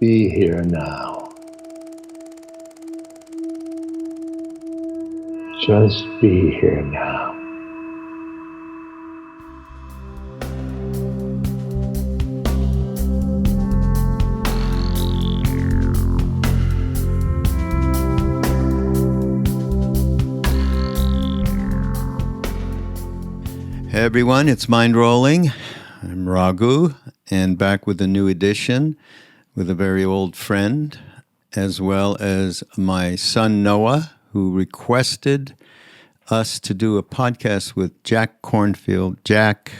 be here now. Just be here now. Hey everyone, it's Mindrolling. I'm Raghu, and back with a new edition with a very old friend, as well as my son Noah, who requested us to do a podcast with Jack Kornfield. Jack,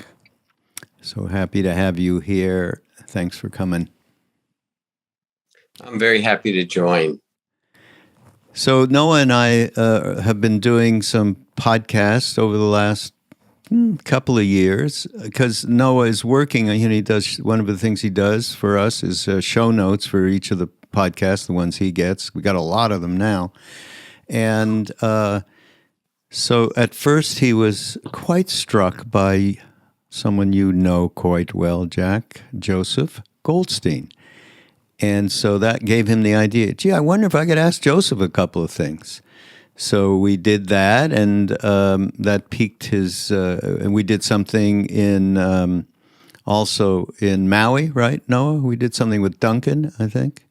so happy to have you here. Thanks for coming. I'm very happy to join. So Noah and I have been doing some podcasts over the last couple of years, because Noah is working. He does, one of the things he does for us is show notes for each of the podcasts, the ones he gets. We got a lot of them now. And so at first he was quite struck by someone you know quite well, Jack, Joseph Goldstein. And so that gave him the idea, gee, I wonder if I could ask Joseph a couple of things. So we did that, and that piqued his. And we did something in also in Maui, right, Noah? We did something with Duncan, I think.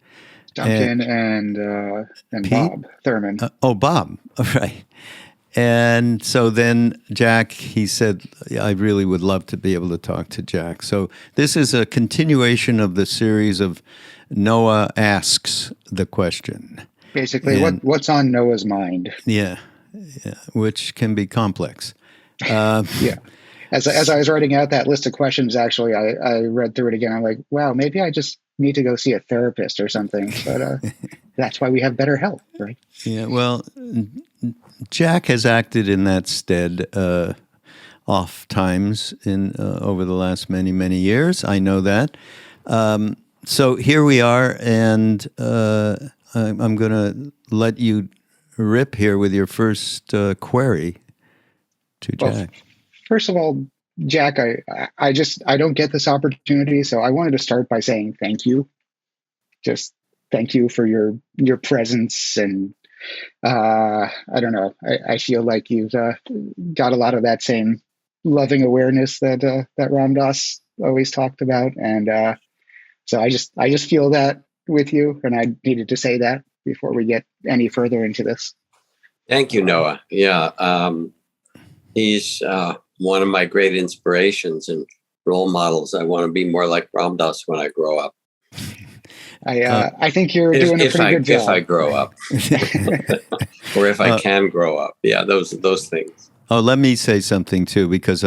Duncan and Bob Thurman. Bob, right. And so then Jack, he said, I really would love to be able to talk to Jack. So this is a continuation of the series of Noah Asks the Question. Basically, what's on Noah's mind? Yeah, which can be complex. Yeah. As I was writing out that list of questions, actually, I read through it again. I'm like, wow, maybe I just need to go see a therapist or something. But that's why we have better health, right? Yeah, well, Jack has acted in that stead oft times over the last many, many years. I know that. So here we are, and I'm going to let you rip here with your first query to Jack. Well, first of all, Jack, I don't get this opportunity, so I wanted to start by saying thank you. Just thank you for your presence, and I don't know. I feel like you've got a lot of that same loving awareness that Ram Dass always talked about, and so I just feel that with you, and I needed to say that before we get any further into this. Thank you, Noah. Yeah, he's one of my great inspirations and role models. I want to be more like Ram Dass when I grow up. I think you're doing a pretty good job. If I grow up, or if I can grow up. Yeah, those things. Oh, let me say something too, because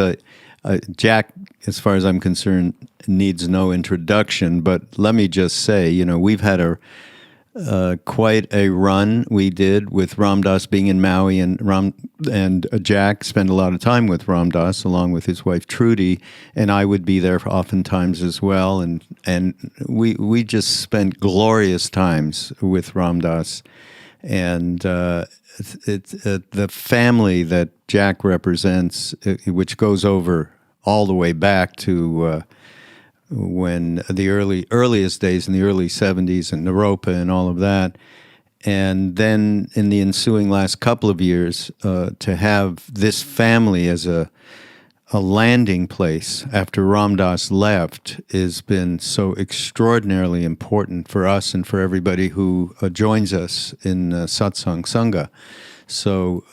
Jack, as far as I'm concerned, needs no introduction. But let me just say, we've had quite a run we did with Ram Dass being in Maui, and Jack spent a lot of time with Ram Dass along with his wife Trudy, and I would be there oftentimes as well, and we just spent glorious times with Ram Dass, and the family that Jack represents, which goes over all the way back to when the earliest days in the early 70s and Naropa and all of that. And then in the ensuing last couple of years, to have this family as a landing place after Ram Dass left has been so extraordinarily important for us and for everybody who joins us in satsang sangha. So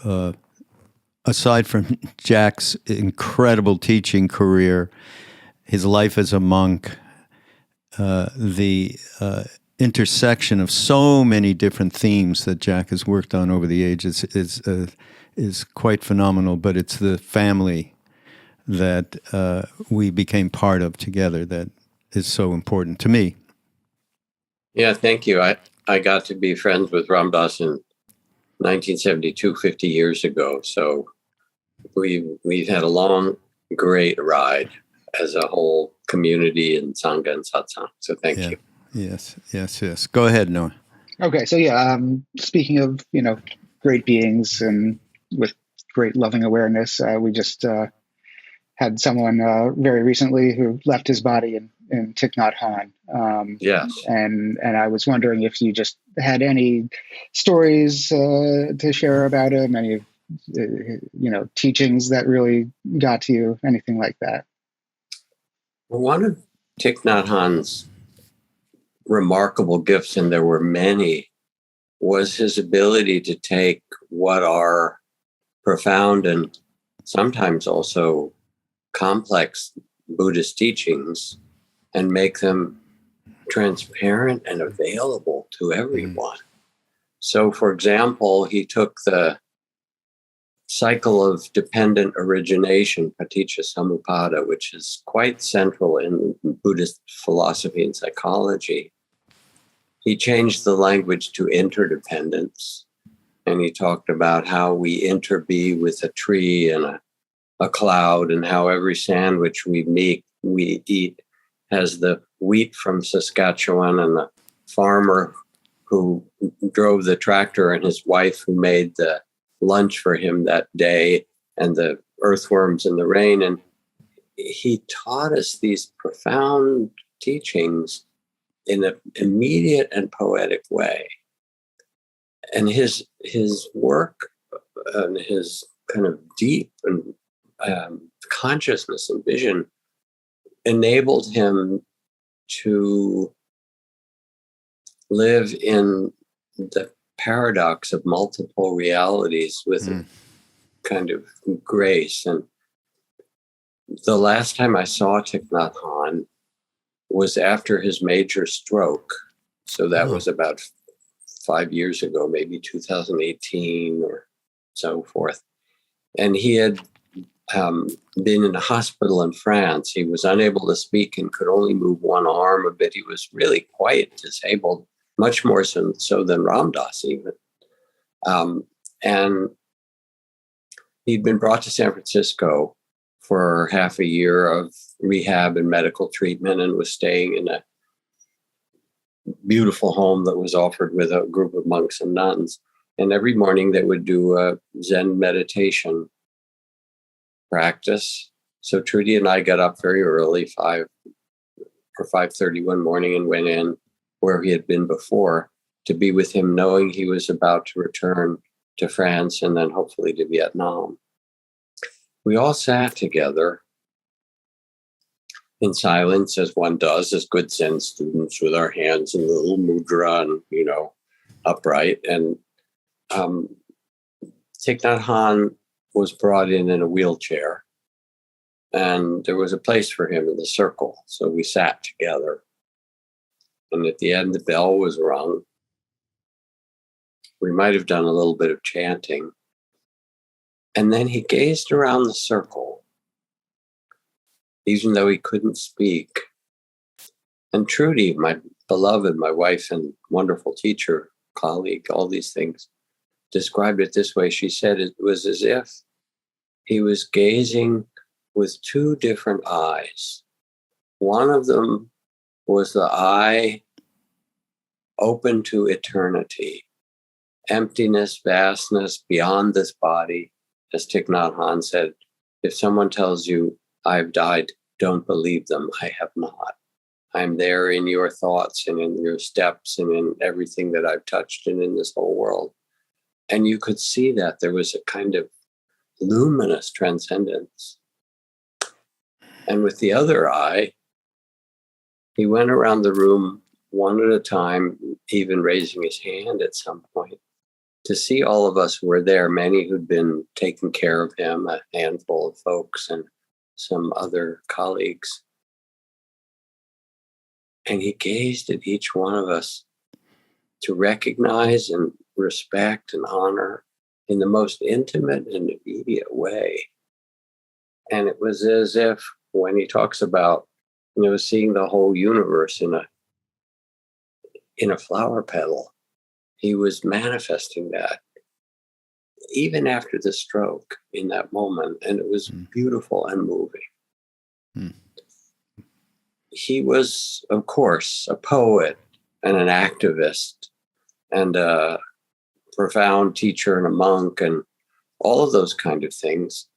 aside from Jack's incredible teaching career, his life as a monk, the intersection of so many different themes that Jack has worked on over the ages is quite phenomenal. But it's the family that we became part of together that is so important to me. Yeah, thank you. I got to be friends with Ram Dass in 1972, 50 years ago. So we've had a long, great ride as a whole community in Sangha and Satsang. So thank you. Yes. Go ahead, Noah. Okay, so speaking of, great beings and with great loving awareness, we just had someone very recently who left his body Thich Nhat Hanh. Yes. And I was wondering if you just had any stories to share about him, any teachings that really got to you, anything like that. Well, one of Thich Nhat Hanh's remarkable gifts, and there were many, was his ability to take what are profound and sometimes also complex Buddhist teachings and make them transparent and available to everyone. So, for example, he took the cycle of dependent origination, paticca samuppada, which is quite central in Buddhist philosophy and psychology. He changed the language to interdependence, and he talked about how we interbe with a tree and a cloud, and how every sandwich we eat has the wheat from Saskatchewan and the farmer who drove the tractor and his wife who made the lunch for him that day, and the earthworms in the rain. And he taught us these profound teachings in an immediate and poetic way. And his work and his kind of deep and consciousness and vision enabled him to live in the paradox of multiple realities with a kind of grace. And the last time I saw Thich Nhat Hanh was after his major stroke. So that was about 5 years ago, maybe 2018 or so forth. And he had been in a hospital in France. He was unable to speak and could only move one arm a bit. He was really quite disabled, much more so than Ram Dass even. And he'd been brought to San Francisco for half a year of rehab and medical treatment, and was staying in a beautiful home that was offered with a group of monks and nuns. And every morning they would do a Zen meditation practice. So Trudy and I got up very early, 5 or 5:30 one morning, and went in where he had been before to be with him, knowing he was about to return to France and then hopefully to Vietnam. We all sat together in silence, as one does as good Zen students, with our hands in the little mudra and, upright. And Thich Nhat Hanh was brought in a wheelchair, and there was a place for him in the circle. So we sat together. And at the end, the bell was rung. We might have done a little bit of chanting. And then he gazed around the circle, even though he couldn't speak. And Trudy, my beloved, my wife and wonderful teacher, colleague, all these things, described it this way. She said it was as if he was gazing with two different eyes. One of them was the eye open to eternity, emptiness, vastness, beyond this body. As Thich Nhat Hanh said, if someone tells you, I've died, don't believe them. I have not. I'm there in your thoughts and in your steps and in everything that I've touched and in this whole world. And you could see that there was a kind of luminous transcendence. And with the other eye, he went around the room one at a time, even raising his hand at some point, to see all of us who were there, many who'd been taking care of him, a handful of folks and some other colleagues. And he gazed at each one of us to recognize and respect and honor in the most intimate and immediate way. And it was as if when he talks about, seeing the whole universe in a flower petal, he was manifesting that even after the stroke in that moment. And it was beautiful and moving. He was, of course, a poet and an activist and a profound teacher and a monk and all of those kind of things.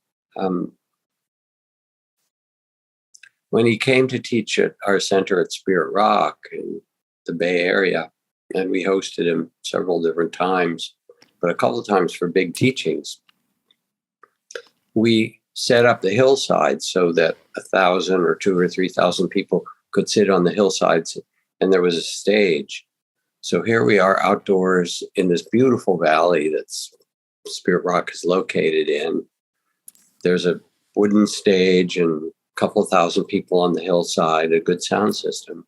when he came to teach at our center at Spirit Rock in the Bay Area, and we hosted him several different times, but a couple of times for big teachings, we set up the hillsides so that 1,000 or 2,000 or 3,000 people could sit on the hillsides, and there was a stage. So here we are outdoors in this beautiful valley that's Spirit Rock is located in. There's a wooden stage and a couple of thousand people on the hillside, a good sound system.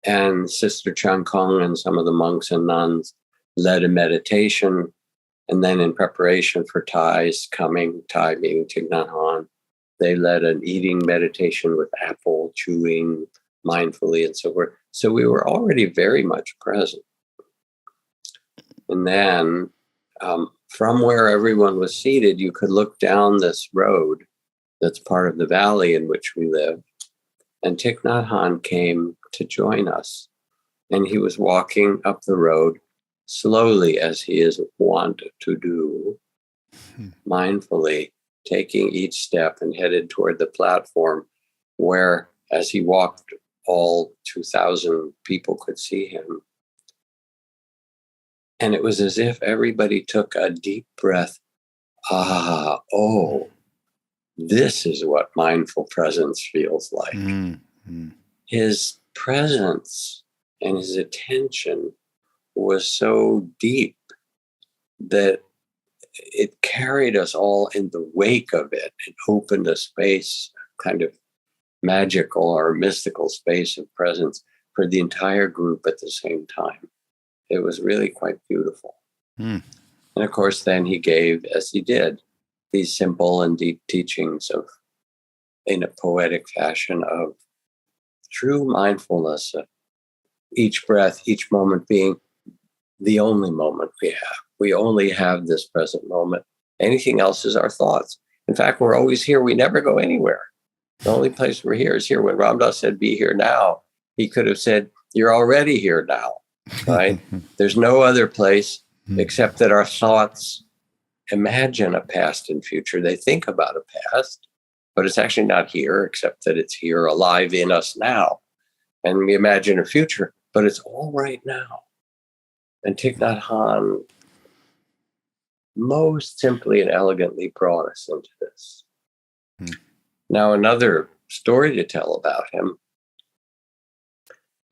And Sister Chang Kung and some of the monks and nuns led a meditation. And then in preparation for Thai's coming, Thai meaning Thich Nhat Hanh, they led an eating meditation with apple, chewing mindfully and so forth. So we were already very much present. And then from where everyone was seated, you could look down this road that's part of the valley in which we live. And Thich Nhat Hanh came to join us. And he was walking up the road slowly, as he is wont to do, mindfully, taking each step and headed toward the platform where, as he walked, all 2,000 people could see him. And it was as if everybody took a deep breath. This is what mindful presence feels like. Mm-hmm. His presence and his attention was so deep that it carried us all in the wake of it. It opened a space, kind of magical or mystical space of presence for the entire group at the same time. It was really quite beautiful. And of course, then he gave, as he did, these simple and deep teachings of, in a poetic fashion, of true mindfulness, of each breath, each moment being the only moment we have. We only have this present moment. Anything else is our thoughts. In fact, we're always here. We never go anywhere. The only place we're here is here. When Ram Dass said, be here now, he could have said, you're already here now, right? There's no other place except that our thoughts imagine a past and future. They think about a past, but it's actually not here, except that it's here alive in us now. And we imagine a future, but it's all right now. And Thich Nhat Hanh most simply and elegantly brought us into this. Now, another story to tell about him.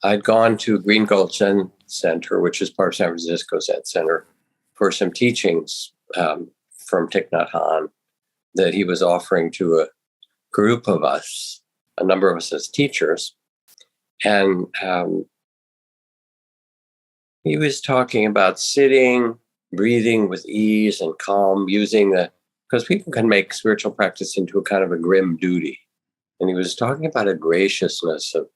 I'd gone to Green Gulch Zen Center, which is part of San Francisco Zen Center, for some teachings from Thich Nhat Hanh that he was offering to a group of us, a number of us as teachers. And he was talking about sitting, breathing with ease and calm, using because people can make spiritual practice into a kind of a grim duty. And he was talking about a graciousness of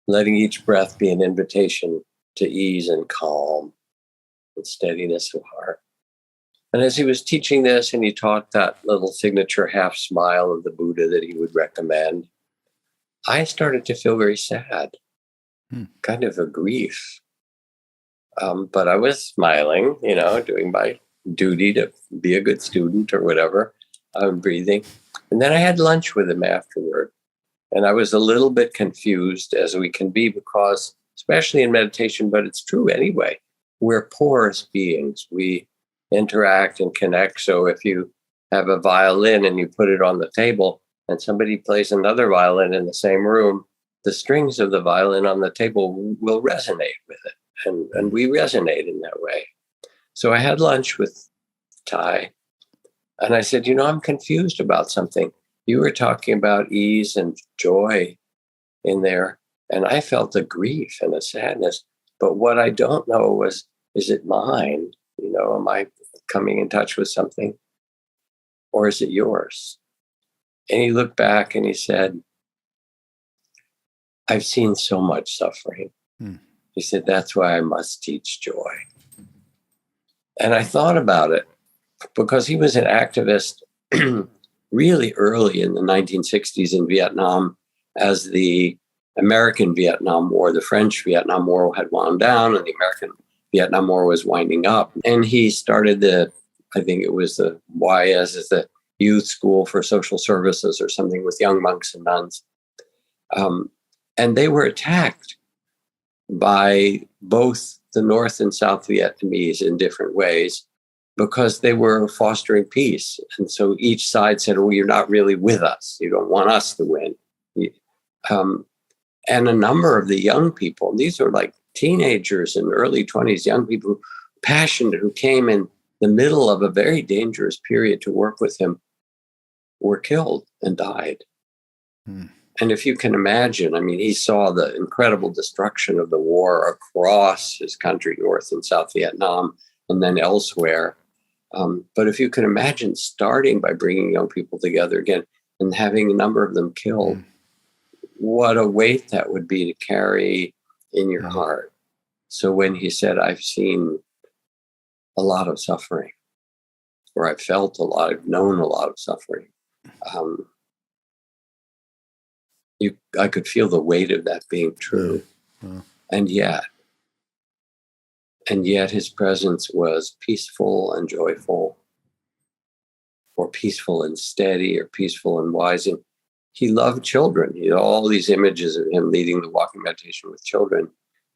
letting each breath be an invitation to ease and calm and steadiness of heart. And as he was teaching this, and he taught that little signature half smile of the Buddha that he would recommend, I started to feel very sad, kind of a grief. But I was smiling, doing my duty to be a good student or whatever, breathing. And then I had lunch with him afterward. And I was a little bit confused, as we can be, because, especially in meditation, but it's true anyway, we're porous beings. We interact and connect. So if you have a violin and you put it on the table and somebody plays another violin in the same room, the strings of the violin on the table will resonate with it. And we resonate in that way. So I had lunch with Thai, and I said, I'm confused about something. You were talking about ease and joy in there, and I felt a grief and a sadness. But what I don't know was, is it mine? Am I coming in touch with something? Or is it yours? And he looked back and he said, I've seen so much suffering. He said, that's why I must teach joy. And I thought about it because he was an activist really early in the 1960s in Vietnam, as the American Vietnam War, the French Vietnam War had wound down and the American Vietnam War was winding up. And he started I think it was the YS, is the Youth School for Social Services or something, with young monks and nuns. And they were attacked by both the North and South Vietnamese in different ways because they were fostering peace. And so each side said, well, you're not really with us. You don't want us to win. And a number of the young people, these are like teenagers and early 20s, young people, passionate, who came in the middle of a very dangerous period to work with him, were killed and died. And if you can imagine, I mean, he saw the incredible destruction of the war across his country, North and South Vietnam, and then elsewhere. But if you can imagine starting by bringing young people together again and having a number of them killed, what a weight that would be to carry in your heart. So when he said, I've seen a lot of suffering, or I've felt a lot, I've known a lot of suffering, I could feel the weight of that being true. And yet his presence was peaceful and joyful, or peaceful and steady, or peaceful and wise. And he loved children. He had all these images of him leading the walking meditation with children.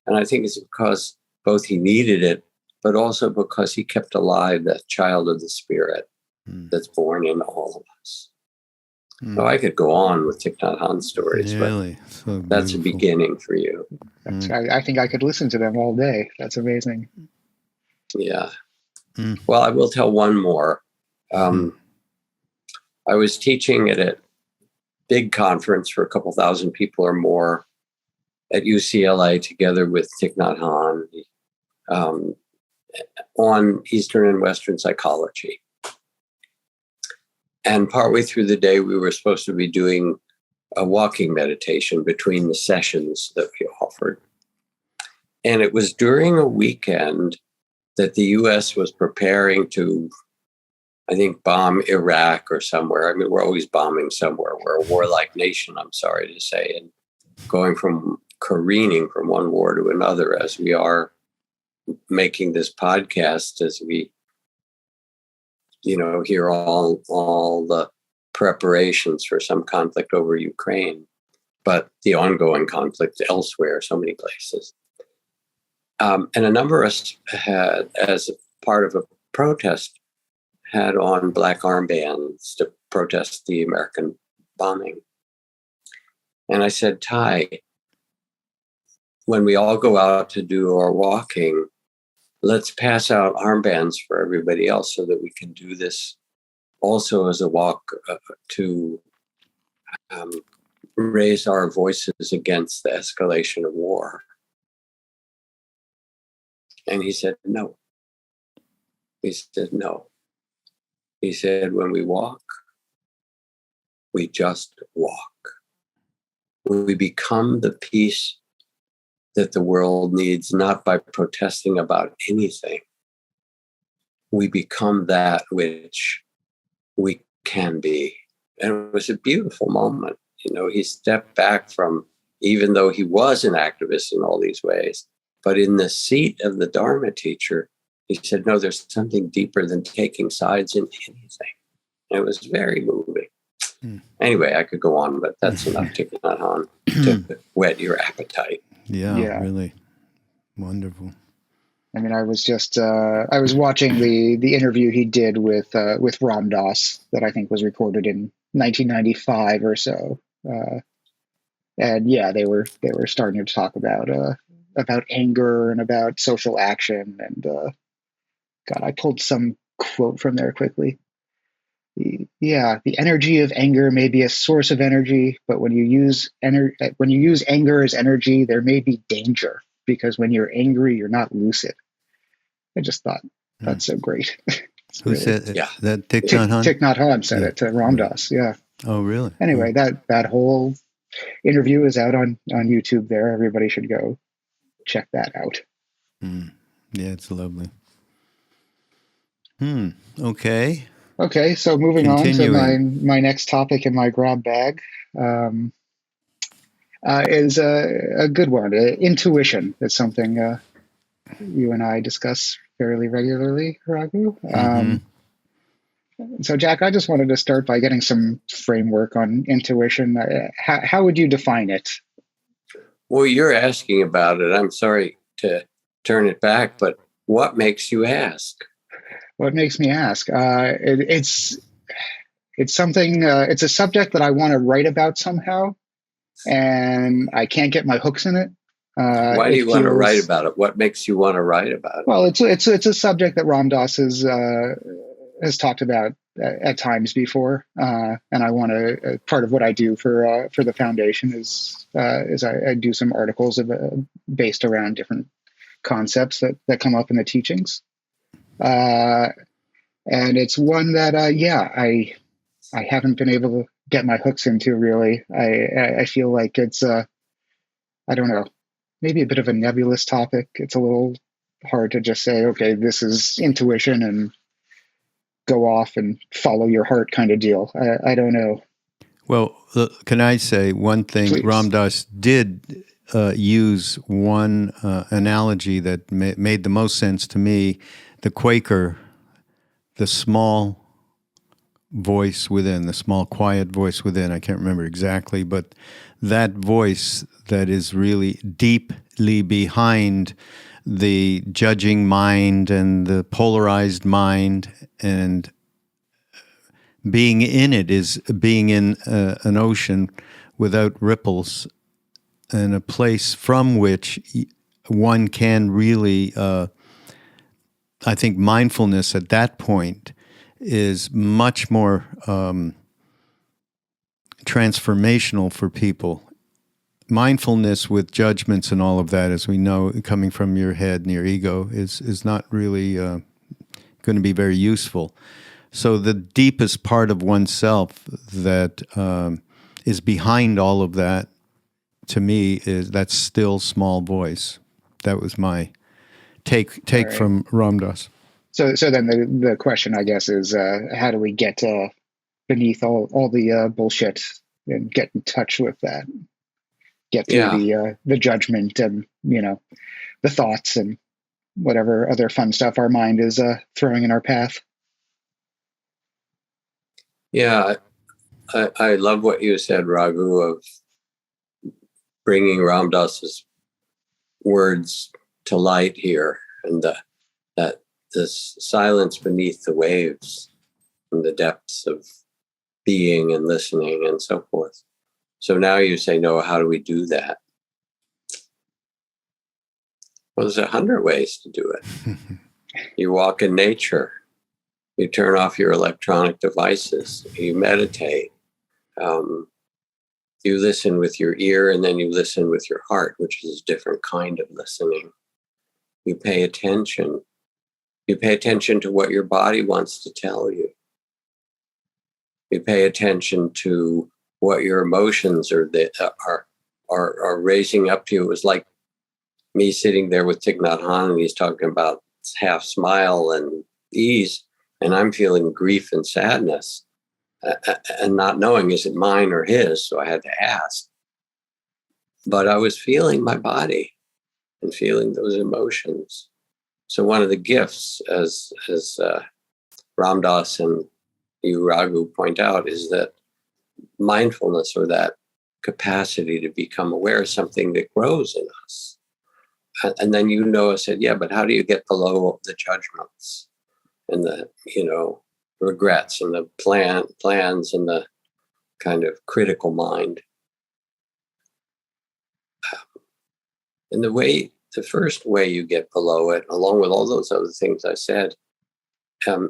And I think it's because both he needed it, but also because he kept alive that child of the spirit that's born in all of us. So I could go on with Thich Nhat Hanh stories, Really? but that's a beginning for you. I think I could listen to them all day. That's amazing. Yeah. Well, I will tell one more. I was teaching at a big conference for a couple thousand people or more at UCLA together with Thich Nhat Hanh on Eastern and Western psychology. And partway through the day, we were supposed to be doing a walking meditation between the sessions that we offered. And it was during a weekend that the US was preparing to, I think, bomb Iraq or somewhere. I mean, we're always bombing somewhere. We're a warlike nation, I'm sorry to say, and careening from one war to another, as we are making this podcast, as we hear all the preparations for some conflict over Ukraine, but the ongoing conflict elsewhere, so many places. And a number of us had, as a part of a protest, had on black armbands to protest the American bombing. And I said, Ty, when we all go out to do our walking, let's pass out armbands for everybody else so that we can do this also as a walk to raise our voices against the escalation of war. And he said, no. He said, no. He said, when we walk, we just walk. When we become the peace that the world needs, not by protesting about anything. We become that which we can be. And it was a beautiful moment. He stepped back from, even though he was an activist in all these ways, but in the seat of the Dharma teacher, he said, no, there's something deeper than taking sides in anything. And it was very moving. Anyway, I could go on, but that's enough Thich Nhat Hanh to whet your appetite. Yeah, really wonderful. I mean, I was just I was watching the interview he did with Ram Dass that I think was recorded in 1995 or so, and yeah, they were starting to talk about anger and about social action, and God, I pulled some quote from there quickly. The energy of anger may be a source of energy, but when you use anger as energy, there may be danger, because when you're angry, you're not lucid. I just thought that's so great. Who said that? Thich Nhat Hanh? Thich Nhat Hanh said it to Ram Dass. Yeah. Oh, really? Anyway, that whole interview is out on YouTube there. Everybody should go check that out. Yeah, it's lovely. Okay. Okay, so moving on to my next topic in my grab bag is a good one. Intuition is something you and I discuss fairly regularly, Raghu. So, Jack, I just wanted to start by getting some framework on intuition. How would you define it? Well, you're asking about it. I'm sorry to turn it back, but what makes you ask? What makes me ask? It's something. It's a subject that I want to write about somehow, and I can't get my hooks in it. Why do you want to write about it? What makes you want to write about it? Well, it's a subject that Ram Dass has talked about at times before, and I want to. Part of what I do for the foundation is I do some articles based around different concepts that come up in the teachings, and it's one that I haven't been able to get my hooks into really. I feel like it's I don't know, maybe a bit of a nebulous topic. It's a little hard to just say, okay, this is intuition and go off and follow your heart kind of deal. I don't know. Well, can I say one thing? Please. Ram Dass did use one analogy that made the most sense to me. The Quaker, the small voice within, the small quiet voice within, I can't remember exactly, but that voice that is really deeply behind the judging mind and the polarized mind, and being in it is being in an ocean without ripples, and a place from which one can really, I think mindfulness at that point is much more transformational for people. Mindfulness with judgments and all of that, as we know, coming from your head and your ego, is not really going to be very useful. So the deepest part of oneself that is behind all of that, to me, is that still small voice. That was my take right from Ram Dass. So then the question, I guess, is how do we get beneath all the bullshit and get in touch with that? Get through the judgment and, the thoughts and whatever other fun stuff our mind is throwing in our path. Yeah, I love what you said, Raghu, of bringing Ram Dass's words to light here, and that this silence beneath the waves and the depths of being and listening and so forth. So now you say, Noah, how do we do that? Well, there's 100 ways to do it. You walk in nature. You turn off your electronic devices. You meditate. You listen with your ear, and then you listen with your heart, which is a different kind of listening. You pay attention. You pay attention to what your body wants to tell you. You pay attention to what your emotions are raising up to you. It was like me sitting there with Thich Nhat Hanh, and he's talking about half smile and ease, and I'm feeling grief and sadness, and not knowing, is it mine or his? So I had to ask. But I was feeling my body and feeling those emotions. So one of the gifts, as Ram Dass and you, Raghu, point out, is that mindfulness, or that capacity to become aware, of something that grows in us. And then I said, yeah, but how do you get below the judgments and the, regrets and the plans and the kind of critical mind? And the first way you get below it, along with all those other things I said,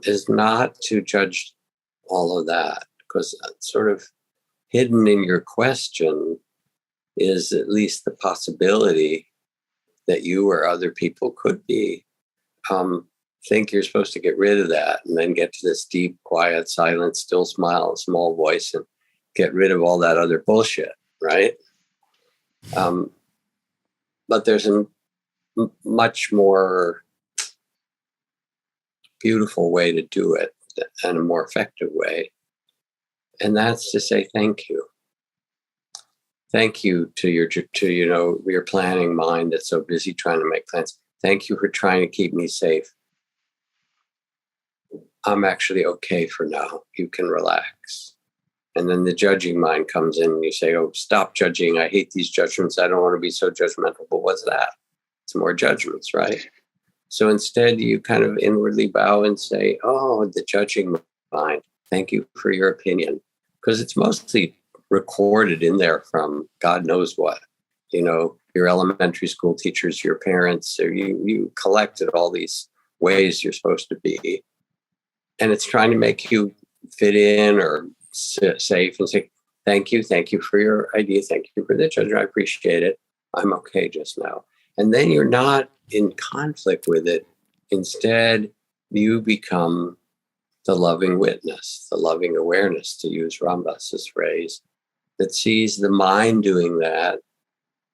is not to judge all of that, because sort of hidden in your question is at least the possibility that you or other people could be. Think you're supposed to get rid of that and then get to this deep, quiet, silent, still smile, small voice, and get rid of all that other bullshit, right? But there's a much more beautiful way to do it, and a more effective way. And that's to say thank you. Thank you to your planning mind that's so busy trying to make plans. Thank you for trying to keep me safe. I'm actually okay for now. You can relax. And then the judging mind comes in and you say, oh, stop judging. I hate these judgments. I don't want to be so judgmental. But what's that? It's more judgments, right? So instead, you kind of inwardly bow and say, oh, the judging mind, thank you for your opinion. Because it's mostly recorded in there from God knows what. You know, your elementary school teachers, your parents, so you collected all these ways you're supposed to be. And it's trying to make you fit in or sit safe and say, thank you for your idea. Thank you for the judgment. I appreciate it. I'm okay just now. And then you're not in conflict with it. Instead, you become the loving witness, the loving awareness, to use Ramdas's phrase, that sees the mind doing that.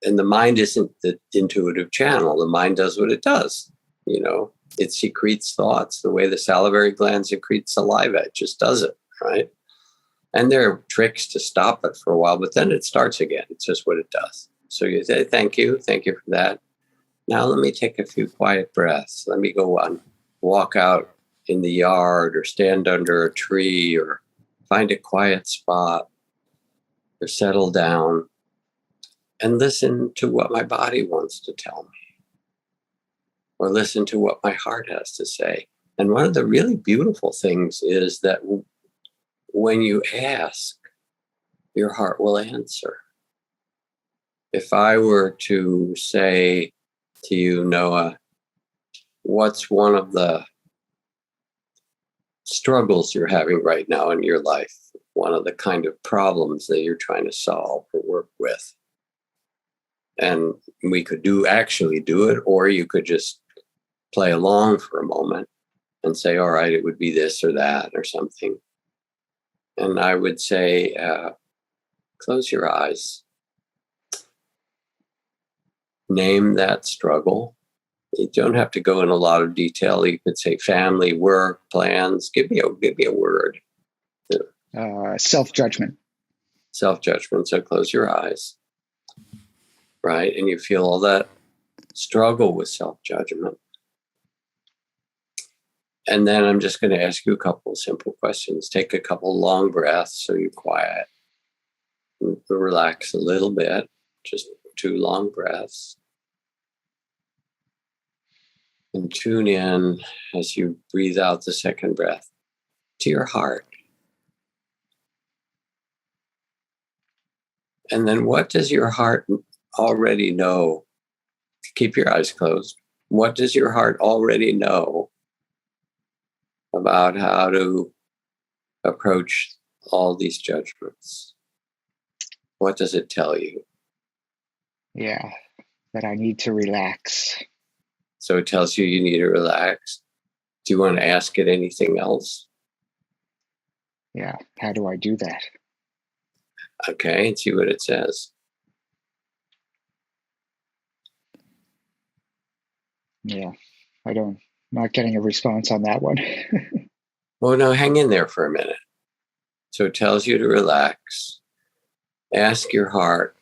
And the mind isn't the intuitive channel. The mind does what it does. You know, it secretes thoughts the way the salivary gland secretes saliva. It just does it, right? And there are tricks to stop it for a while, but then it starts again. It's just what it does. So you say, thank you for that. Now let me take a few quiet breaths. Let me go on, walk out in the yard or stand under a tree or find a quiet spot or settle down and listen to what my body wants to tell me or listen to what my heart has to say. And one of the really beautiful things is that when you ask, your heart will answer. If I were to say to you, Noah, what's one of the struggles you're having right now in your life? One of the kind of problems that you're trying to solve or work with? And we could actually do it, or you could just play along for a moment and say, all right, it would be this or that or something. And I would say, close your eyes. Name that struggle. You don't have to go in a lot of detail. You could say family, work, plans. Give me a word. Self-judgment. Self-judgment. So close your eyes. Right? And you feel all that struggle with self-judgment. And then I'm just going to ask you a couple of simple questions. Take a couple long breaths so you're quiet. Relax a little bit. Just 2 long breaths. And tune in as you breathe out the second breath to your heart. And then what does your heart already know? Keep your eyes closed. What does your heart already know about how to approach all these judgments? What does it tell you? Yeah, that I need to relax. So it tells you need to relax. Do you want to ask it anything else? Yeah, how do I do that? Okay, and see what it says. Yeah, not getting a response on that one. Well, no, hang in there for a minute. So it tells you to relax. Ask your heart,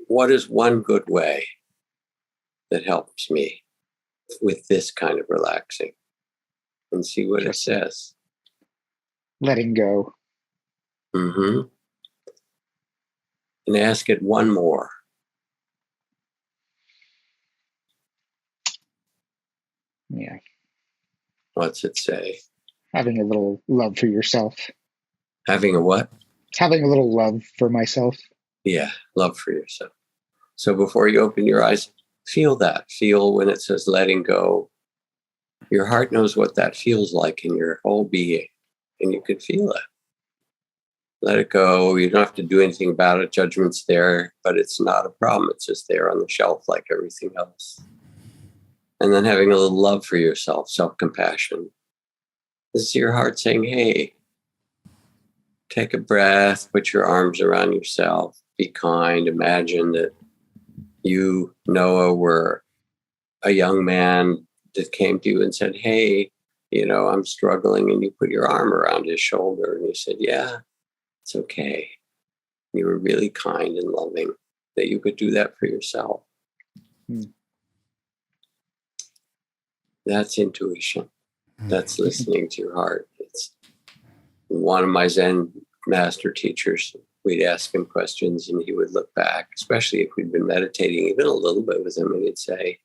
what is one good way that helps me with this kind of relaxing? And see what it says. Letting go. Mm-hmm. And ask it one more. Yeah. What's it say? Having a little love for yourself. Having a what? Having a little love for myself. Yeah, love for yourself. So before you open your eyes, feel that. Feel when it says letting go. Your heart knows what that feels like in your whole being, and you can feel it. Let it go. You don't have to do anything about it. Judgment's there, but it's not a problem. It's just there on the shelf like everything else. And then having a little love for yourself, self-compassion. This is your heart saying, hey, take a breath, put your arms around yourself, be kind. Imagine that you, Noah, were a young man that came to you and said, hey, I'm struggling. And you put your arm around his shoulder and you said, yeah, it's okay. You were really kind and loving that you could do that for yourself. That's intuition. That's listening to your heart. one of my Zen master teachers, we'd ask him questions and he would look back, especially if we'd been meditating even a little bit with him, and he'd say,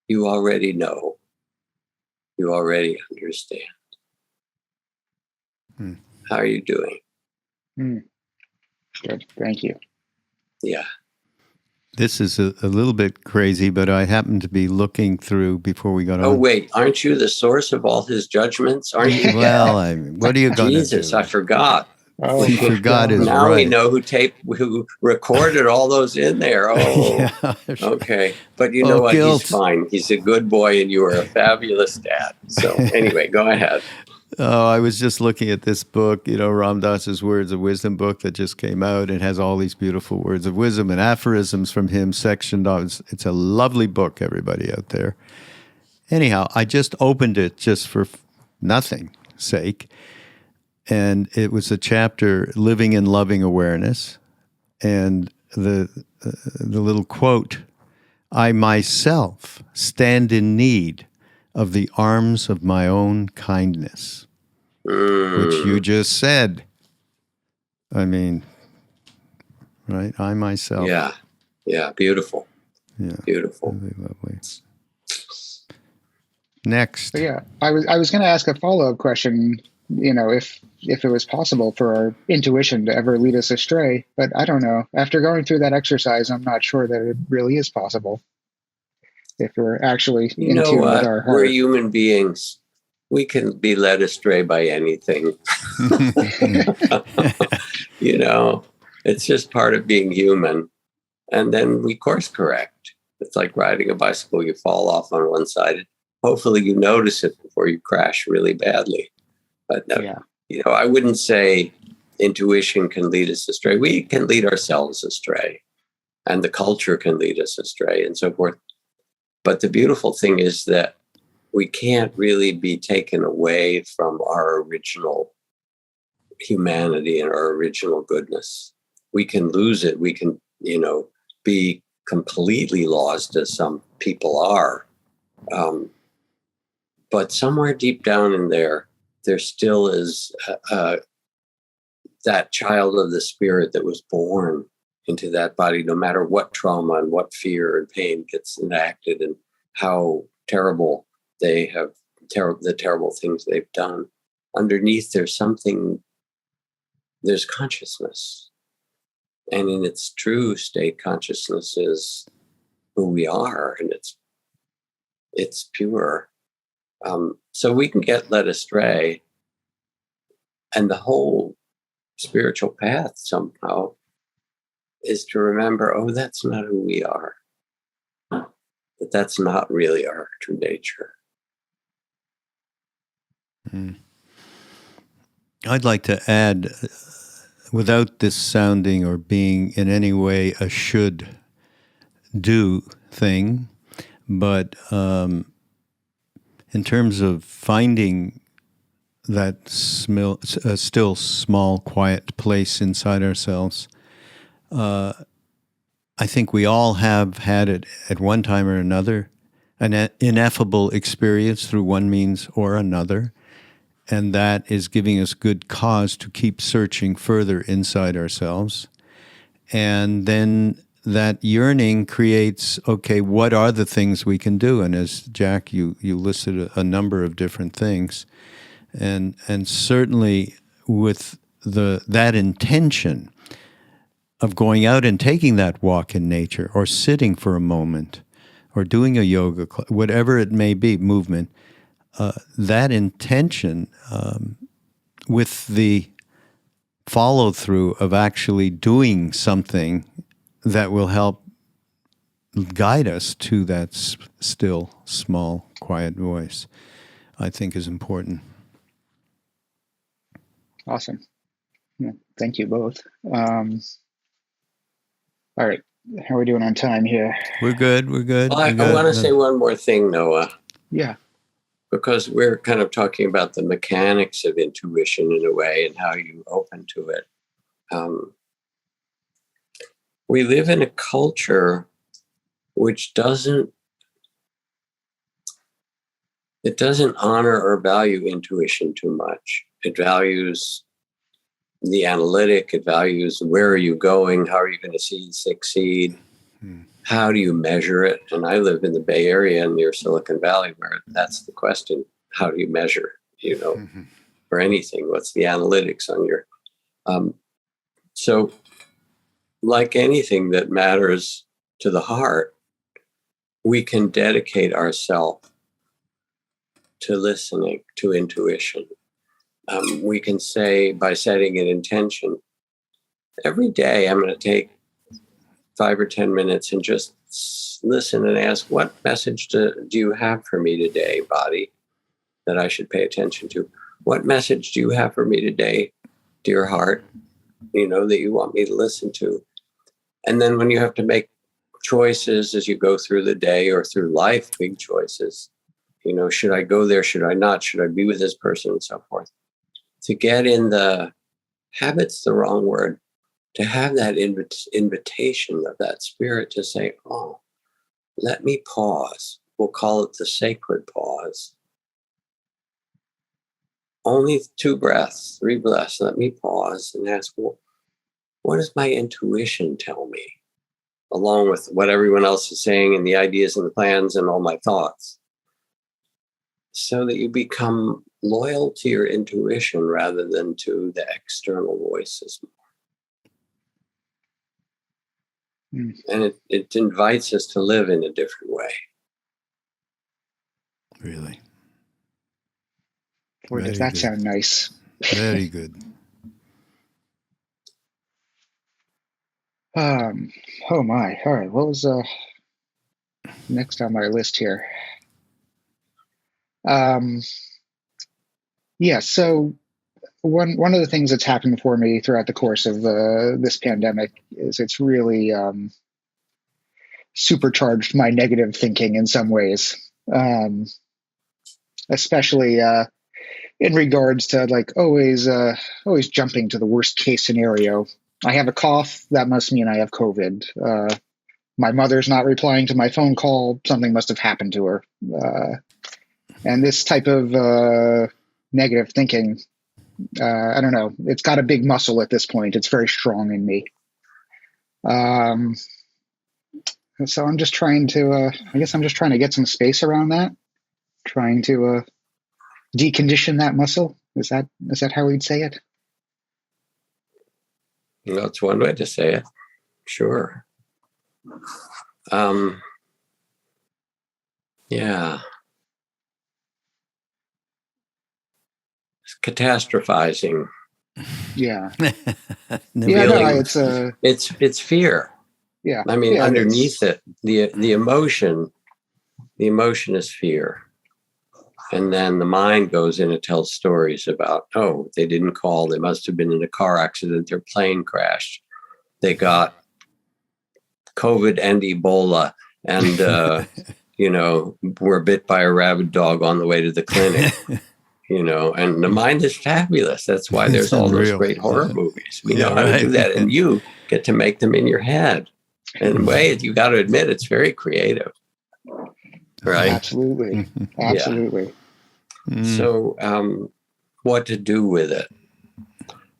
"You already know. You already understand. How are you doing?" Good. Thank you. Yeah. This is a little bit crazy, but I happened to be looking through before we got on. Oh, wait, aren't you the source of all his judgments? Aren't you? Well, I mean, what are you going to do? Jesus, I forgot. Oh, We forgot is Now right. we know who recorded all those in there. Oh, Yeah. okay. But you know what? Guilt. He's fine. He's a good boy, and you are a fabulous dad. So anyway, go ahead. Oh, I was just looking at this book, Ram Dass's Words of Wisdom book that just came out. It has all these beautiful words of wisdom and aphorisms from him sectioned off. It's a lovely book, everybody out there. Anyhow, I just opened it just for nothing sake. And it was a chapter, Living in Loving Awareness. And the little quote, "I myself stand in need of the arms of my own kindness," which you just said. I mean, right? I myself. Yeah. Beautiful. Yeah. Beautiful. Really lovely. Next. So yeah, I was going to ask a follow-up question, if it was possible for our intuition to ever lead us astray, but I don't know. After going through that exercise, I'm not sure that it really is possible if we're actually in tune with our heart. We're human beings. We can be led astray by anything. It's just part of being human. And then we course correct. It's like riding a bicycle. You fall off on one side. Hopefully you notice it before you crash really badly. But I wouldn't say intuition can lead us astray. We can lead ourselves astray, and the culture can lead us astray, and so forth. But the beautiful thing is that we can't really be taken away from our original humanity and our original goodness. We can lose it. We can, be completely lost, as some people are. But somewhere deep down in there still is that child of the spirit that was born into that body, no matter what trauma and what fear and pain gets enacted and how terrible they have, the terrible things they've done. Underneath, there's consciousness. And in its true state, consciousness is who we are, and it's pure. So we can get led astray, and the whole spiritual path somehow is to remember, that's not who we are. That's not really our true nature. I'd like to add, without this sounding or being in any way a should-do thing, but in terms of finding that still small, quiet place inside ourselves, I think we all have had it at one time or another, an ineffable experience through one means or another, and that is giving us good cause to keep searching further inside ourselves. And then that yearning creates, what are the things we can do? And as Jack, you listed a number of different things. And certainly with that intention of going out and taking that walk in nature, or sitting for a moment, or doing a yoga class, whatever it may be, movement, that intention with the follow-through of actually doing something that will help guide us to that still, small, quiet voice, I think is important. Awesome. Yeah, thank you both. All right. How are we doing on time here? We're good. Well, I want to say one more thing, Noah. Yeah. Because we're kind of talking about the mechanics of intuition in a way and how you open to it. We live in a culture which doesn't it doesn't honor or value intuition too much. It values the analytic. It values where are you going? How are you going to succeed? How do you measure it? And I live in the Bay Area near Silicon Valley, where that's the question. How do you measure, for anything? What's the analytics on your... So like anything that matters to the heart, we can dedicate ourselves to listening, to intuition. We can say, by setting an intention, every day I'm going to take 5 or 10 minutes and just listen and ask, what message do you have for me today, body, that I should pay attention to? What message do you have for me today, dear heart, that you want me to listen to? And then when you have to make choices as you go through the day or through life, big choices, should I go there? Should I not? Should I be with this person? And so forth. To get in the habit's the wrong word. To have that invitation of that spirit to say, oh, let me pause. We'll call it the sacred pause. Only 2 breaths, 3 breaths. Let me pause and ask, well, what does my intuition tell me? Along with what everyone else is saying and the ideas and the plans and all my thoughts. So that you become loyal to your intuition rather than to the external voices. And it invites us to live in a different way. Really? Boy, does that sound nice. Very good. Oh my. All right. What was next on my list here? Yeah, so one of the things that's happened for me throughout the course of this pandemic is it's really supercharged my negative thinking in some ways, especially in regards to like always jumping to the worst case scenario. I have a cough, that must mean I have COVID. My mother's not replying to my phone call, something must have happened to her. And this type of negative thinking, I don't know, it's got a big muscle at this point. It's very strong in me. So I'm just trying to, I guess I'm just trying to get some space around that, trying to decondition that muscle. Is that how we'd say it? That's one way to say it. Sure. Yeah. Catastrophizing. Yeah. It's fear. Yeah. I mean, underneath it, the emotion is fear. And then the mind goes in and tells stories about, oh, they didn't call, they must have been in a car accident, their plane crashed, they got COVID and Ebola, and were bit by a rabid dog on the way to the clinic. And the mind is fabulous. That's why there's all those great horror movies. We know how to do that, and you get to make them in your head. And in a way, you got to admit, it's very creative, right? Absolutely. Yeah. So, what to do with it?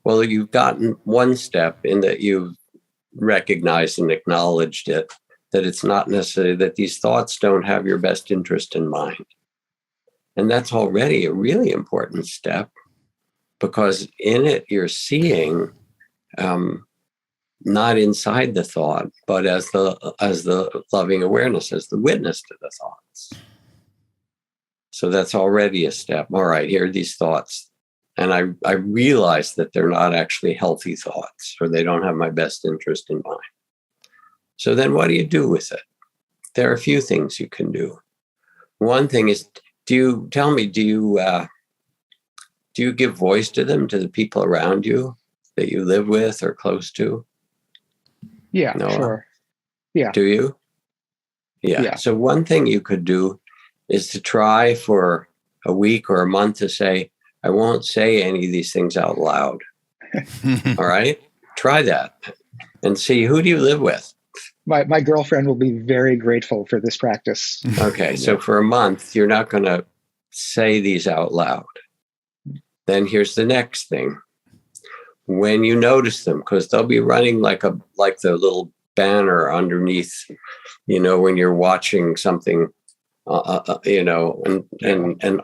Well, you've gotten one step in that you've recognized and acknowledged it, that it's not necessarily that these thoughts don't have your best interest in mind. And that's already a really important step, because in it you're seeing not inside the thought, but as the loving awareness, as the witness to the thoughts. So that's already a step. All right, here are these thoughts. And I realize that they're not actually healthy thoughts, or they don't have my best interest in mind. So then what do you do with it? There are a few things you can do. One thing is, do you give voice to them, to the people around you that you live with or close to? Yeah, Noah? Sure. Yeah. Do you? Yeah. So one thing you could do is to try for a week or a month to say, I won't say any of these things out loud. All right? Try that and see, who do you live with? My girlfriend will be very grateful for this practice. Okay, so for a month, you're not going to say these out loud. Then here's the next thing. When you notice them, because they'll be running like the little banner underneath, when you're watching something, and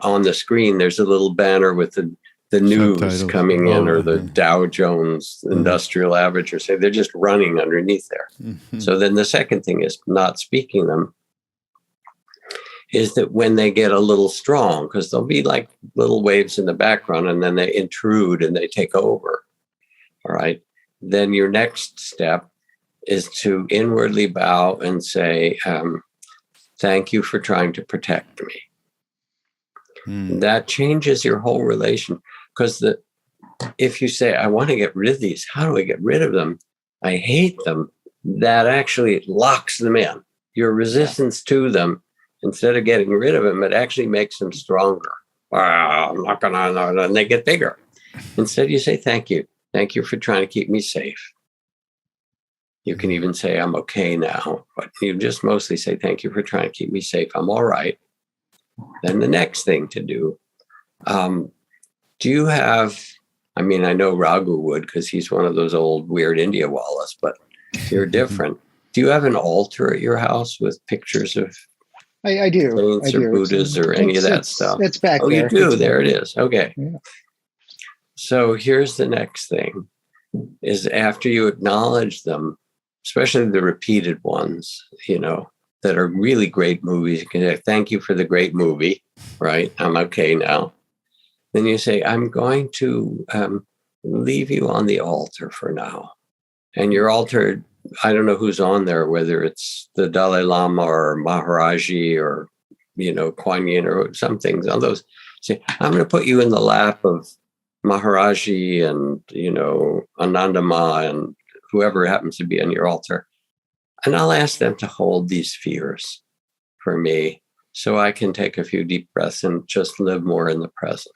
on the screen, there's a little banner with the news Subtitles. coming in, or the Dow Jones Industrial Average, or say they're just running underneath there. So then the second thing is not speaking them, is that when they get a little strong, because there'll be like little waves in the background, and then they intrude and they take over. All right. Then your next step is to inwardly bow and say, thank you for trying to protect me. That changes your whole relation, because if you say, I want to get rid of these, how do I get rid of them? I hate them. That actually locks them in. Your resistance to them, instead of getting rid of them, it actually makes them stronger. I'm not going to, and they get bigger. Instead, you say, thank you. Thank you for trying to keep me safe. You can even say, I'm okay now, but you just mostly say, thank you for trying to keep me safe. I'm all right. Then the next thing to do, do you have, I know Raghu would, because he's one of those old weird India Wallace, but you're different. Do you have an altar at your house with pictures of I do. saints or Buddhas or any of that stuff? It's back there. Oh, you do? There it is. Okay. Yeah. So here's the next thing, is after you acknowledge them, especially the repeated ones, that are really great movies, you can say, thank you for the great movie, right? I'm okay now. Then you say, I'm going to leave you on the altar for now. And your altar, I don't know who's on there, whether it's the Dalai Lama or Maharaji or, Kuan Yin or some things on those. Say, I'm going to put you in the lap of Maharaji and, Anandama and whoever happens to be on your altar. And I'll ask them to hold these fears for me so I can take a few deep breaths and just live more in the present.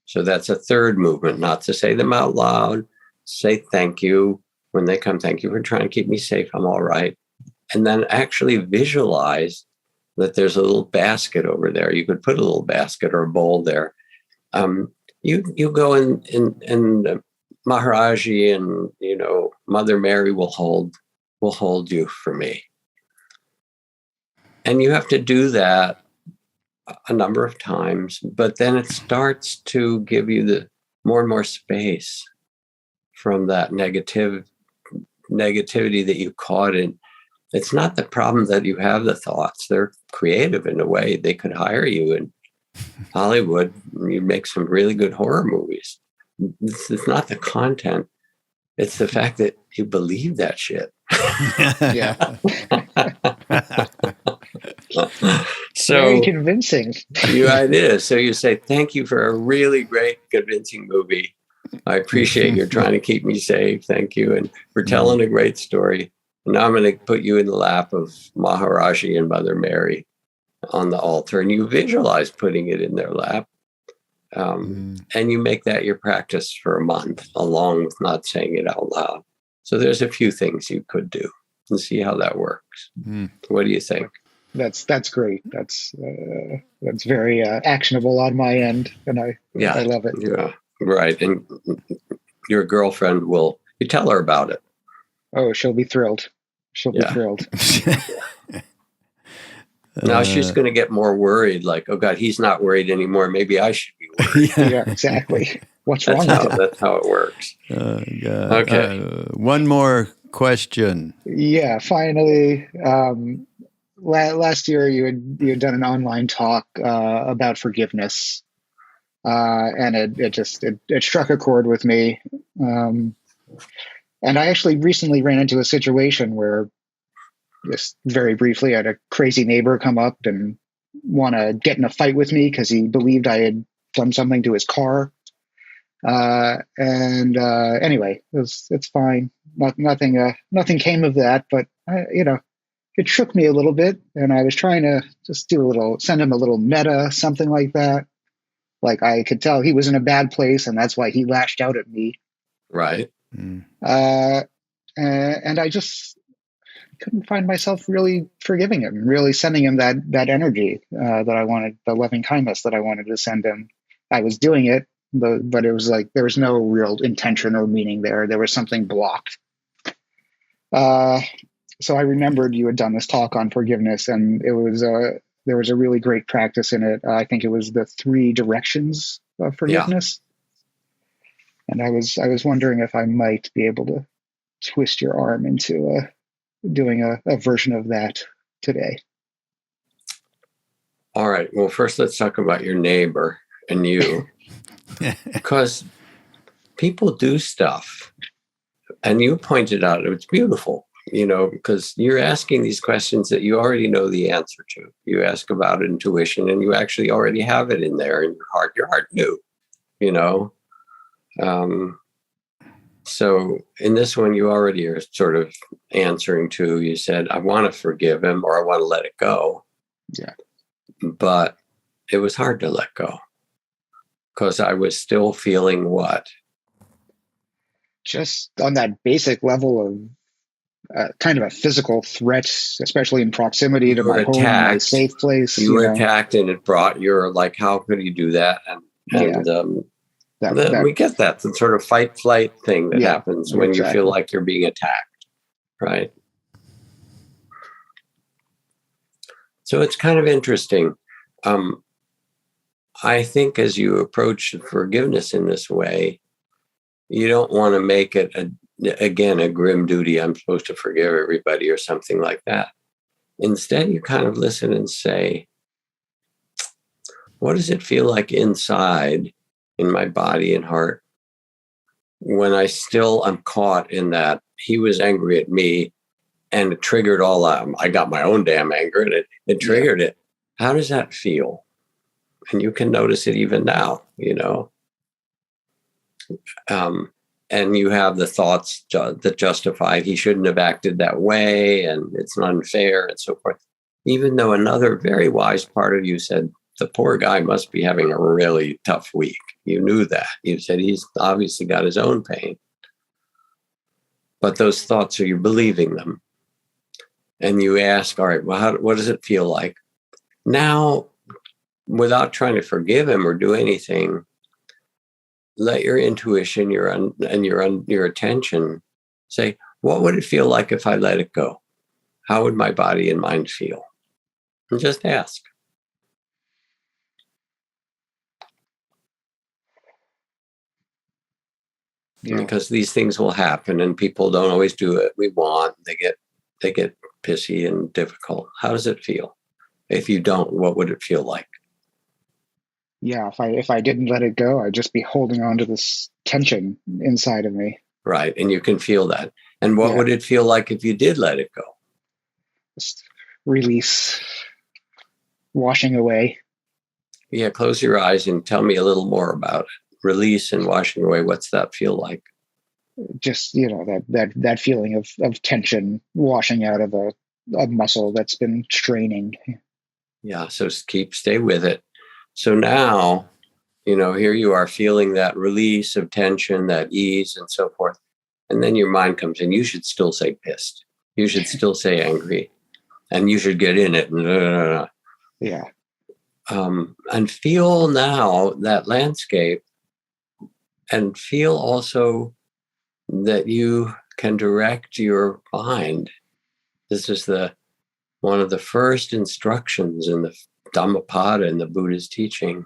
So that's a third movement, not to say them out loud, say thank you. When they come, thank you for trying to keep me safe. I'm all right. And then actually visualize that there's a little basket over there. You could put a little basket or a bowl there. You go in Maharaji and, Mother Mary will hold you for me. And you have to do that a number of times, but then it starts to give you the more and more space from that negativity that you caught in. It's not the problem that you have the thoughts. They're creative in a way. They could hire you in Hollywood. You make some really good horror movies. It's not the content. It's the fact that you believe that shit. Yeah. So very convincing. It is. So you say, thank you for a really great, convincing movie. I appreciate you're trying to keep me safe. Thank you. And for telling a great story. And now I'm going to put you in the lap of Maharaji and Mother Mary on the altar. And you visualize putting it in their lap. And you make that your practice for a month, along with not saying it out loud. So there's a few things you could do and see how that works. What do you think? That's great. That's very actionable on my end, and I love it. Yeah, right. And your girlfriend you tell her about it. Oh, she'll be thrilled. She'll be thrilled. Now she's going to get more worried. Like, oh God, he's not worried anymore. Maybe I should be worried. Yeah, exactly. What's wrong with that? That's how it works. Okay. One more question. Yeah, finally. Last year you had done an online talk about forgiveness, and it struck a chord with me. And I actually recently ran into a situation where, just very briefly, I had a crazy neighbor come up and want to get in a fight with me because he believed I had done something to his car. Anyway, it's fine. Nothing came of that, but it shook me a little bit, and I was trying to just send him a little metta, something like that. Like I could tell he was in a bad place, and that's why he lashed out at me. Right. And I just, couldn't find myself really forgiving him, really sending him that energy that I wanted, the loving kindness that I wanted to send him. I was doing it, but it was like there was no real intention or meaning there. There was something blocked. So I remembered you had done this talk on forgiveness, and it was there was a really great practice in it. I think it was the 3 directions of forgiveness. And I was wondering if I might be able to twist your arm into doing a version of that today. All right. Well, first let's talk about your neighbor and you, because people do stuff, and you pointed out it's beautiful, because you're asking these questions that you already know the answer to. You ask about intuition, and you actually already have it in there in your heart. Your heart knew, So in this one, you already are sort of answering to, you said, I want to forgive him, or I want to let it go. Yeah. But it was hard to let go because I was still feeling what? Just on that basic level of kind of a physical threat, especially in proximity to my home, my safe place. You were attacked, and it brought your, like, how could you do that? And we get that, the sort of fight flight thing that happens when you feel like you're being attacked, right? So it's kind of interesting. I think as you approach forgiveness in this way, you don't want to make it, a grim duty. I'm supposed to forgive everybody or something like that. Instead, you kind of listen and say, what does it feel like inside in my body and heart when I'm caught in that he was angry at me and it triggered all that. I got my own damn anger and it triggered it. How does that feel? And you can notice it even now, and you have the thoughts that justify he shouldn't have acted that way and it's unfair and so forth. Even though another very wise part of you said, the poor guy must be having a really tough week. You knew that. You said he's obviously got his own pain. But those thoughts, you're believing them. And you ask, all right, well, what does it feel like? Now, without trying to forgive him or do anything, let your intuition, your attention say, what would it feel like if I let it go? How would my body and mind feel? And just ask. Yeah. Because these things will happen and people don't always do it we want. They get pissy and difficult. How does it feel? If you don't, what would it feel like? Yeah, if I didn't let it go, I'd just be holding on to this tension inside of me. Right, and you can feel that. And what would it feel like if you did let it go? Just release, washing away. Yeah, close your eyes and tell me a little more about it. Release and washing away. What's that feel like? Just, that feeling of tension washing out of a muscle that's been straining. Yeah, so stay with it. So now, here you are feeling that release of tension, that ease and so forth. And then your mind comes in. You should still say pissed. You should still say angry. And you should get in it. Yeah. And feel now that landscape, and feel also that you can direct your mind. This is one of the first instructions in the Dhammapada in the Buddha's teaching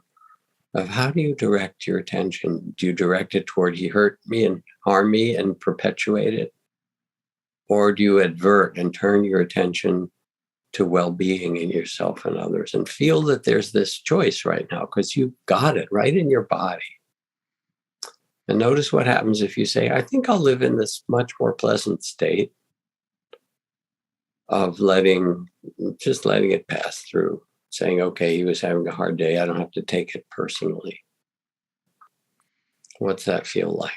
of how do you direct your attention? Do you direct it toward he hurt me and harm me and perpetuate it? Or do you advert and turn your attention to well-being in yourself and others and feel that there's this choice right now because you've got it right in your body? And notice what happens if you say, I think I'll live in this much more pleasant state of letting it pass through, saying, okay, he was having a hard day. I don't have to take it personally. What's that feel like?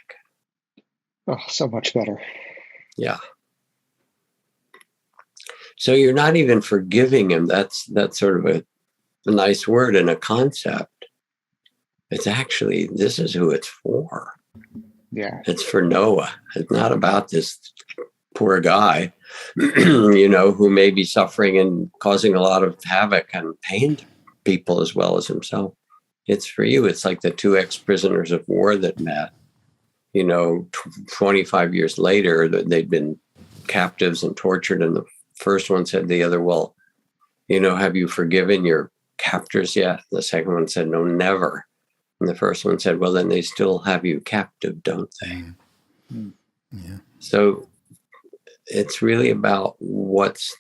Oh, so much better. Yeah. So you're not even forgiving him. That's sort of a nice word and a concept. It's actually, this is who it's for. Yeah. It's for Noah. It's not about this poor guy, who may be suffering and causing a lot of havoc and pain to people as well as himself. It's for you. It's like the two ex-prisoners of war that met, 25 years later, that they'd been captives and tortured. And the first one said to the other, well, have you forgiven your captors yet? The second one said, no, never. And the first one said, well, then they still have you captive, don't they? Yeah. So it's really about what's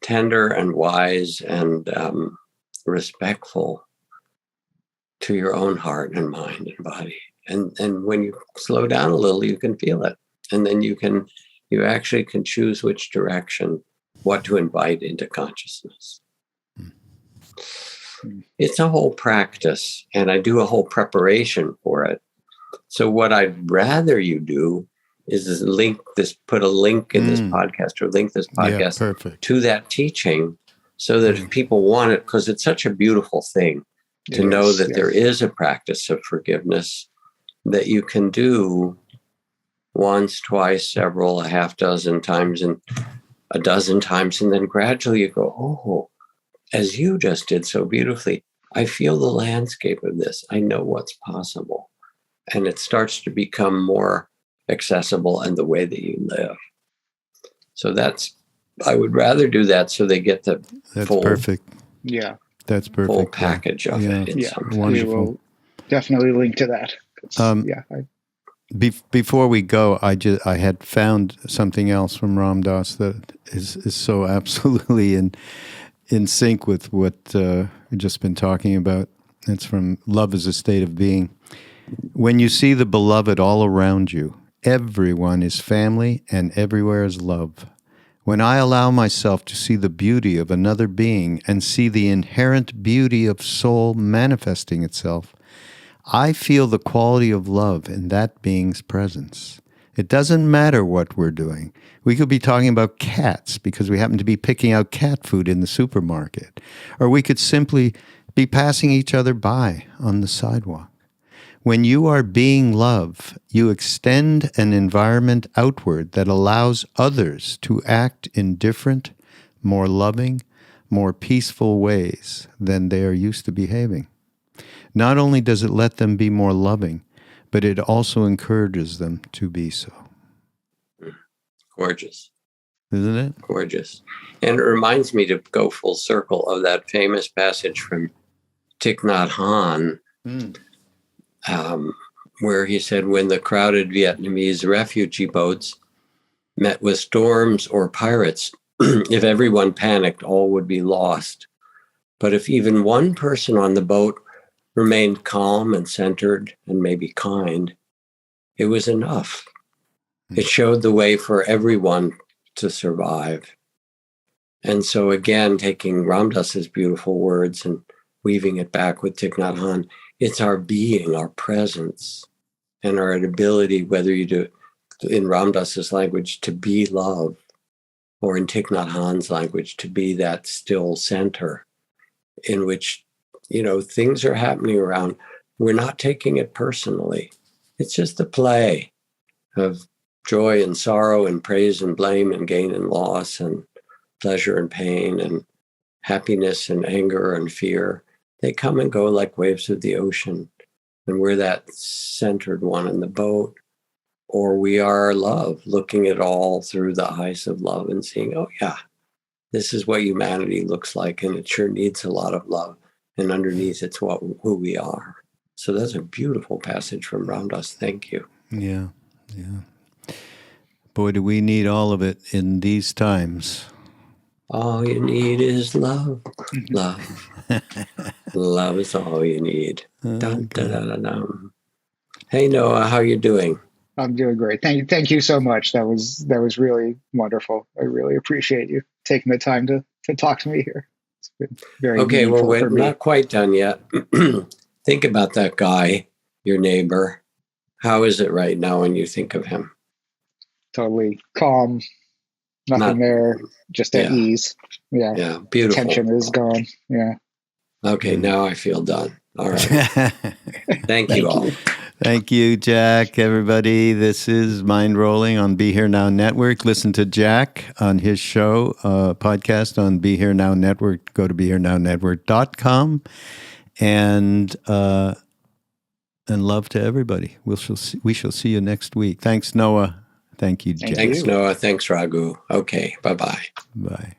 tender and wise and respectful to your own heart and mind and body. And when you slow down a little, you can feel it. And then you actually can choose which direction, what to invite into consciousness. It's a whole practice, and I do a whole preparation for it. So what I'd rather you do is put a link in this podcast, or link this podcast to that teaching, so that if people want it, because it's such a beautiful thing to know that there is a practice of forgiveness that you can do once, twice, several, a half dozen times, and a dozen times, and then gradually you go, oh, as you just did so beautifully, I feel the landscape of this. I know what's possible. And it starts to become more accessible in the way that you live. So I would rather do that so they get the full, perfect. Yeah. That's perfect. Full package of it. Wonderful. We will definitely link to that. Before we go, I had found something else from Ram Dass that is so absolutely in sync with what we've just been talking about. It's from Love is a State of Being. When you see the beloved all around you, everyone is family and everywhere is love. When I allow myself to see the beauty of another being and see the inherent beauty of soul manifesting itself, I feel the quality of love in that being's presence. It doesn't matter what we're doing. We could be talking about cats because we happen to be picking out cat food in the supermarket. Or we could simply be passing each other by on the sidewalk. When you are being love, you extend an environment outward that allows others to act in different, more loving, more peaceful ways than they are used to behaving. Not only does it let them be more loving, but it also encourages them to be so. Gorgeous. Isn't it? Gorgeous. And it reminds me to go full circle of that famous passage from Thich Nhat Hanh, where he said, when the crowded Vietnamese refugee boats met with storms or pirates, if everyone panicked, all would be lost. But if even one person on the boat remained calm and centered and maybe kind, it was enough. It showed the way for everyone to survive. And so again, taking Ram Dass's beautiful words and weaving it back with Thich Nhat Hanh, it's our being, our presence, and our ability, whether you do it in Ram Dass's language, to be love, or in Thich Nhat Hanh's language, to be that still center in which, things are happening around. We're not taking it personally. It's just a play of joy and sorrow and praise and blame and gain and loss and pleasure and pain and happiness and anger and fear. They come and go like waves of the ocean. And we're that centered one in the boat. Or we are love, looking at all through the eyes of love and seeing, oh yeah, this is what humanity looks like. And it sure needs a lot of love. And underneath it's who we are. So that's a beautiful passage from Ram Dass. Thank you. Yeah. Boy, do we need all of it in these times. All you need is love. Love. Love is all you need. Dun, dun, dun, dun, dun. Hey, Noah, how are you doing? I'm doing great. Thank you so much. That was really wonderful. I really appreciate you taking the time to talk to me here. It's been very meaningful we're for me. not quite done yet. Think about that guy, your neighbor. How is it right now when you think of him? Totally calm, nothing there, just at ease. Yeah, beautiful. Tension is gone. Yeah. Okay, now I feel done. All right. Thank you all. Thank you, Jack. Everybody, this is Mindrolling on Be Here Now Network. Listen to Jack on his show, podcast on Be Here Now Network. Go to BeHereNowNetwork.com. And love to everybody. We shall see you next week. Thanks, Noah. Thank you, Jack. Thanks, Noah. Thanks, Raghu. Okay, bye-bye. Bye.